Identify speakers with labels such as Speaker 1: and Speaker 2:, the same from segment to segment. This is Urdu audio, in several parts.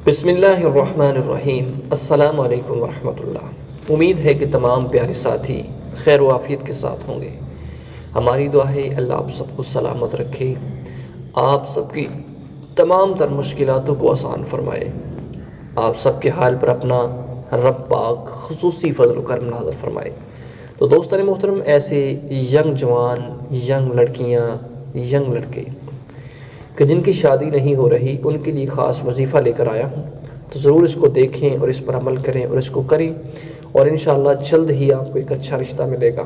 Speaker 1: بسم اللہ الرحمن الرحیم۔ السلام علیکم ورحمۃ اللہ۔ امید ہے کہ تمام پیارے ساتھی خیر و عافیت کے ساتھ ہوں گے۔ ہماری دعا ہے اللہ آپ سب کو سلامت رکھے، آپ سب کی تمام تر مشکلاتوں کو آسان فرمائے، آپ سب کے حال پر اپنا رب پاک خصوصی فضل و کرم نازل فرمائے۔ تو دوستان محترم، ایسے ینگ جوان، ینگ لڑکیاں، ینگ لڑکے کہ جن کی شادی نہیں ہو رہی، ان کے لیے خاص وظیفہ لے کر آیا ہوں، تو ضرور اس کو دیکھیں اور اس پر عمل کریں اور اس کو کریں، اور انشاءاللہ جلد ہی آپ کو ایک اچھا رشتہ ملے گا۔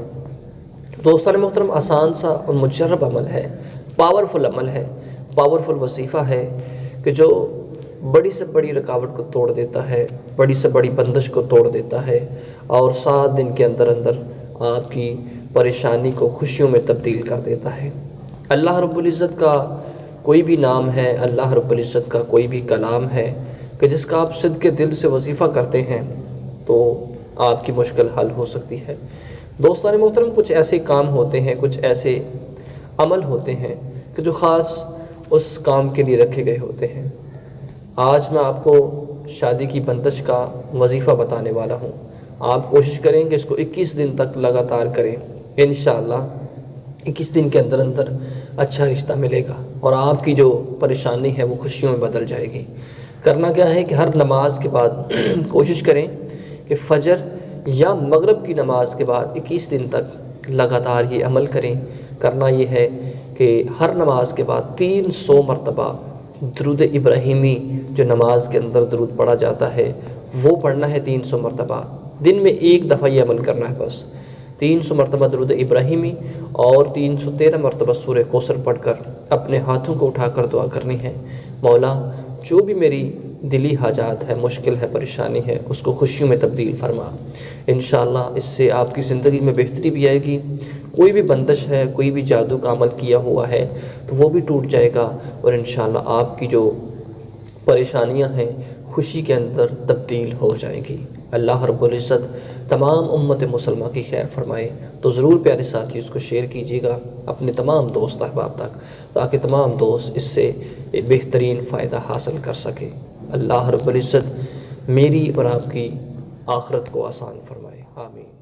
Speaker 1: دوستان محترم، آسان سا اور مجرب عمل ہے، پاورفل عمل ہے، پاورفل وظیفہ ہے کہ جو بڑی سے بڑی رکاوٹ کو توڑ دیتا ہے، بڑی سے بڑی بندش کو توڑ دیتا ہے، اور 7 دن کے اندر اندر آپ کی پریشانی کو خوشیوں میں تبدیل کر دیتا ہے۔ اللہ رب العزت کا کوئی بھی نام ہے، اللہ رب العزت کا کوئی بھی کلام ہے کہ جس کا آپ صدق دل سے وظیفہ کرتے ہیں تو آپ کی مشکل حل ہو سکتی ہے۔ دوستان محترم، کچھ ایسے کام ہوتے ہیں، کچھ ایسے عمل ہوتے ہیں کہ جو خاص اس کام کے لیے رکھے گئے ہوتے ہیں۔ آج میں آپ کو شادی کی بندش کا وظیفہ بتانے والا ہوں۔ آپ کوشش کریں کہ اس کو 21 دن تک لگاتار کریں، انشاءاللہ 21 دن کے اندر اندر اچھا رشتہ ملے گا، اور آپ کی جو پریشانی ہے وہ خوشیوں میں بدل جائے گی۔ کرنا کیا ہے کہ ہر نماز کے بعد کوشش کریں کہ فجر یا مغرب کی نماز کے بعد 21 دن تک لگاتار یہ عمل کریں۔ کرنا یہ ہے کہ ہر نماز کے بعد 300 مرتبہ درود ابراہیمی، جو نماز کے اندر درود پڑھا جاتا ہے، وہ پڑھنا ہے 300 مرتبہ۔ دن میں ایک دفعہ یہ عمل کرنا ہے بس، 300 مرتبہ درود ابراہیمی اور 313 مرتبہ سورہ کوثر پڑھ کر اپنے ہاتھوں کو اٹھا کر دعا کرنی ہے، مولا جو بھی میری دلی حاجات ہے، مشکل ہے، پریشانی ہے، اس کو خوشیوں میں تبدیل فرما۔ انشاءاللہ اس سے آپ کی زندگی میں بہتری بھی آئے گی، کوئی بھی بندش ہے، کوئی بھی جادو کا عمل کیا ہوا ہے تو وہ بھی ٹوٹ جائے گا، اور انشاءاللہ آپ کی جو پریشانیاں ہیں خوشی کے اندر تبدیل ہو جائیں گی۔ اللہ رب العزت تمام امت مسلمہ کی خیر فرمائے۔ تو ضرور پیارے ساتھی اس کو شیئر کیجیے گا اپنے تمام دوست احباب تک، تاکہ تمام دوست اس سے بہترین فائدہ حاصل کر سکے۔ اللہ رب العزت میری اور آپ کی آخرت کو آسان فرمائے، آمین۔